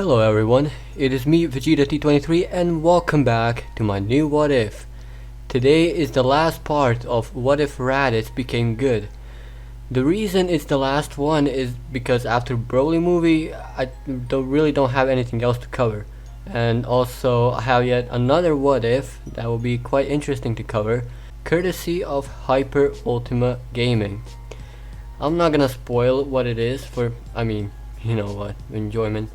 Hello everyone, it is me Vegeta T23 and welcome back to my new What If. Today is the last part of What If Raditz became good. The reason it's the last one is because after Broly movie I don't have anything else to cover. And also I have yet another What If that will be quite interesting to cover, courtesy of Hyper Ultima Gaming. I'm not gonna spoil what it is for, you know what, enjoyment.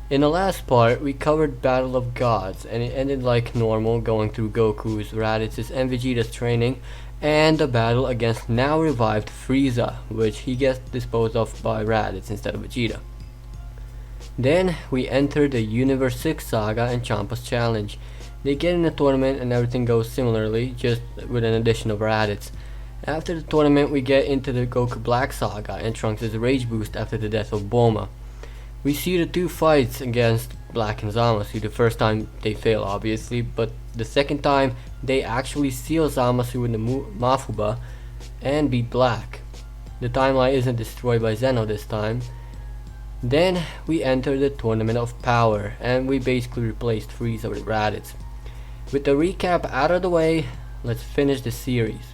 In the last part, we covered Battle of Gods, and it ended like normal, going through Goku's, Raditz's, and Vegeta's training, and the battle against now revived Frieza, which he gets disposed of by Raditz instead of Vegeta. Then we enter the Universe 6 saga and Champa's challenge. They get in the tournament and everything goes similarly, just with an addition of Raditz. After the tournament, we get into the Goku Black saga and Trunks' rage boost after the death of Bulma. We see the two fights against Black and Zamasu. The first time they fail obviously, but the second time they actually seal Zamasu in the Mafuba and beat Black. The timeline isn't destroyed by Zeno this time. Then we enter the Tournament of Power and we basically replaced Frieza with Raditz. With the recap out of the way, let's finish the series.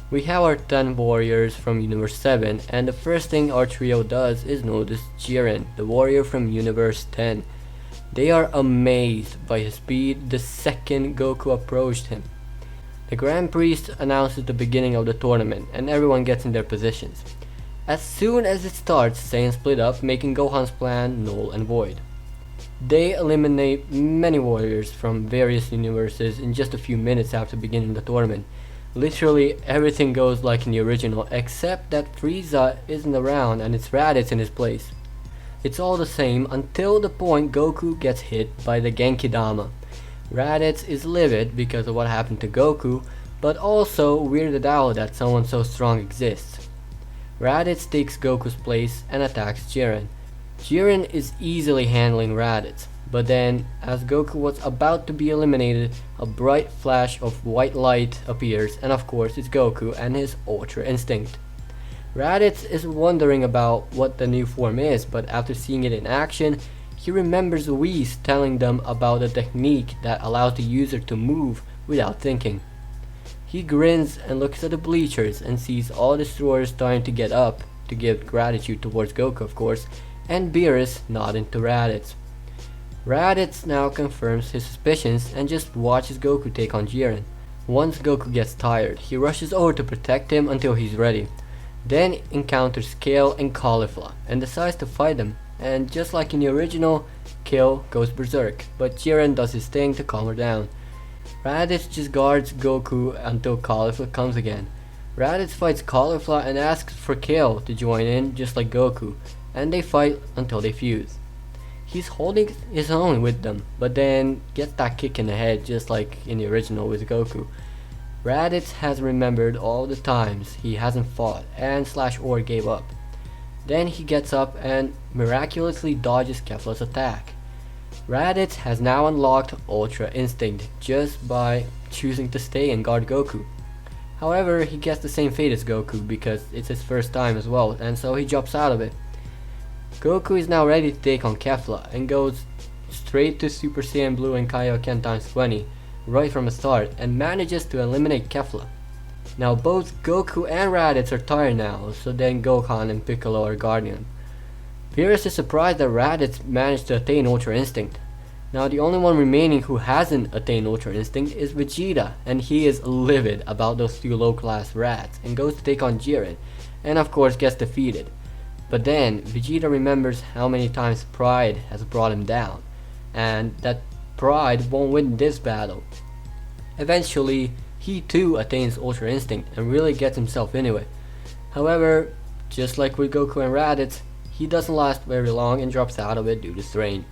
We have our 10 warriors from Universe 7, and the first thing our trio does is notice Jiren, the warrior from Universe 10. They are amazed by his speed the second Goku approached him. The Grand Priest announces the beginning of the tournament, and everyone gets in their positions. As soon as it starts, Saiyans split up, making Gohan's plan null and void. They eliminate many warriors from various universes in just a few minutes after beginning the tournament. Literally everything goes like in the original, except that Frieza isn't around and it's Raditz in his place. It's all the same until the point Goku gets hit by the Genkidama. Raditz is livid because of what happened to Goku, but also weirded out that someone so strong exists. Raditz takes Goku's place and attacks Jiren. Jiren is easily handling Raditz, but then, as Goku was about to be eliminated, a bright flash of white light appears, and of course it's Goku and his Ultra Instinct. Raditz is wondering about what the new form is, but after seeing it in action, he remembers Whis telling them about a technique that allows the user to move without thinking. He grins and looks at the bleachers and sees all destroyers starting to get up, to give gratitude towards Goku of course, and Beerus nodding to Raditz. Raditz now confirms his suspicions and just watches Goku take on Jiren. Once Goku gets tired, he rushes over to protect him until he's ready. Then encounters Kale and Caulifla and decides to fight them, and just like in the original, Kale goes berserk, but Jiren does his thing to calm her down. Raditz just guards Goku until Caulifla comes again. Raditz fights Caulifla and asks for Kale to join in just like Goku, and they fight until they fuse. He's holding his own with them, but then gets that kick in the head just like in the original with Goku. Raditz has remembered all the times he hasn't fought and /or gave up. Then he gets up and miraculously dodges Kefla's attack. Raditz has now unlocked Ultra Instinct just by choosing to stay and guard Goku. However, he gets the same fate as Goku because it's his first time as well, and so he drops out of it. Goku is now ready to take on Kefla and goes straight to Super Saiyan Blue and Kaioken times 20 right from the start and manages to eliminate Kefla. Now both Goku and Raditz are tired now, so then Gohan and Piccolo are guarding him. Beerus is surprised that Raditz managed to attain Ultra Instinct. Now the only one remaining who hasn't attained Ultra Instinct is Vegeta, and he is livid about those two low class rats and goes to take on Jiren and of course gets defeated. But then, Vegeta remembers how many times pride has brought him down, and that pride won't win this battle. Eventually, he too attains Ultra Instinct and really gets himself into it. However, just like with Goku and Raditz, he doesn't last very long and drops out of it due to strain.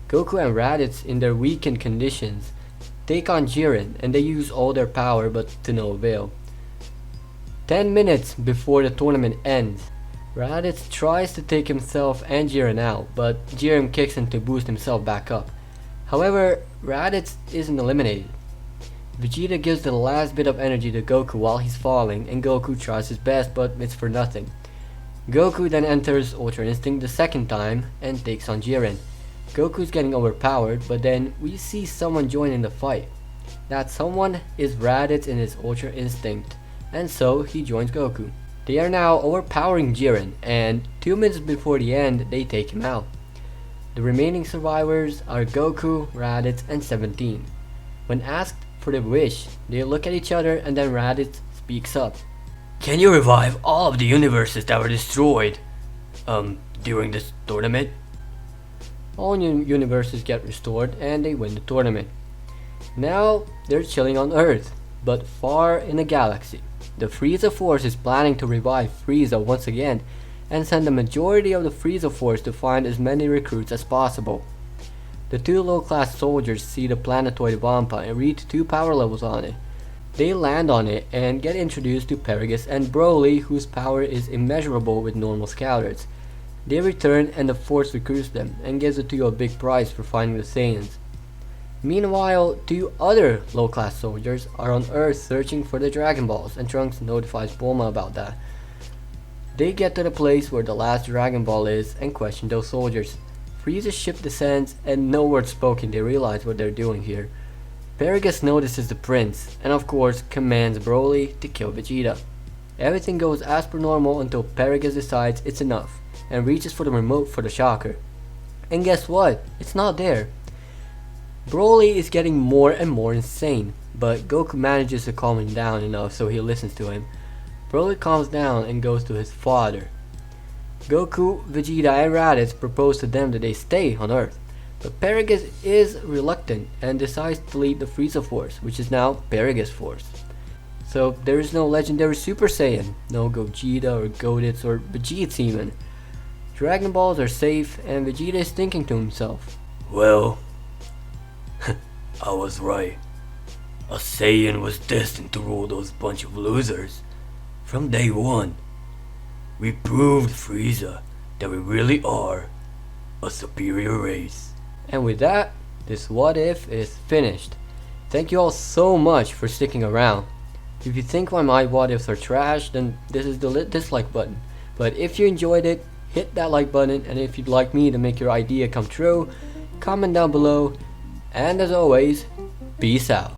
Goku and Raditz, in their weakened conditions, take on Jiren and they use all their power but to no avail. 10 minutes before the tournament ends, Raditz tries to take himself and Jiren out, but Jiren kicks him to boost himself back up. However, Raditz isn't eliminated. Vegeta gives the last bit of energy to Goku while he's falling, and Goku tries his best but it's for nothing. Goku then enters Ultra Instinct the second time and takes on Jiren. Goku's getting overpowered, but then we see someone join in the fight. That someone is Raditz in his Ultra Instinct, and so he joins Goku. They are now overpowering Jiren, and 2 minutes before the end, they take him out. The remaining survivors are Goku, Raditz, and 17. When asked for the wish, they look at each other and then Raditz speaks up. Can you revive all of the universes that were destroyed, during this tournament? All universes get restored and they win the tournament. Now, they're chilling on Earth, but far in a galaxy. The Frieza Force is planning to revive Frieza once again and send the majority of the Frieza Force to find as many recruits as possible. The 2 low-class soldiers see the planetoid Vampa and reach 2 power levels on it. They land on it and get introduced to Paragus and Broly, whose power is immeasurable with normal scouters. They return and the Force recruits them and gives the 2 a big prize for finding the Saiyans. Meanwhile, 2 other low-class soldiers are on Earth searching for the Dragon Balls, and Trunks notifies Bulma about that. They get to the place where the last Dragon Ball is and question those soldiers. Frieza's ship descends and no word spoken. They realize what they're doing here. Paragus notices the prince and of course commands Broly to kill Vegeta. Everything goes as per normal until Paragus decides it's enough and reaches for the remote for the shocker. And guess what? It's not there. Broly is getting more and more insane, but Goku manages to calm him down enough so he listens to him. Broly calms down and goes to his father. Goku, Vegeta and Raditz propose to them that they stay on Earth, but Paragus is reluctant and decides to lead the Frieza Force, which is now Paragus Force. So there is no legendary Super Saiyan, no Gogeta or Goditz or Vegeta even. Dragon Balls are safe and Vegeta is thinking to himself, well, I was right. A Saiyan was destined to rule those bunch of losers. From day one, we proved Frieza that we really are a superior race. And with that, this what if is finished. Thank you all so much for sticking around. If you think my what ifs are trash, then this is the dislike button. But if you enjoyed it, hit that like button, and if you'd like me to make your idea come true, comment down below. And as always, peace out.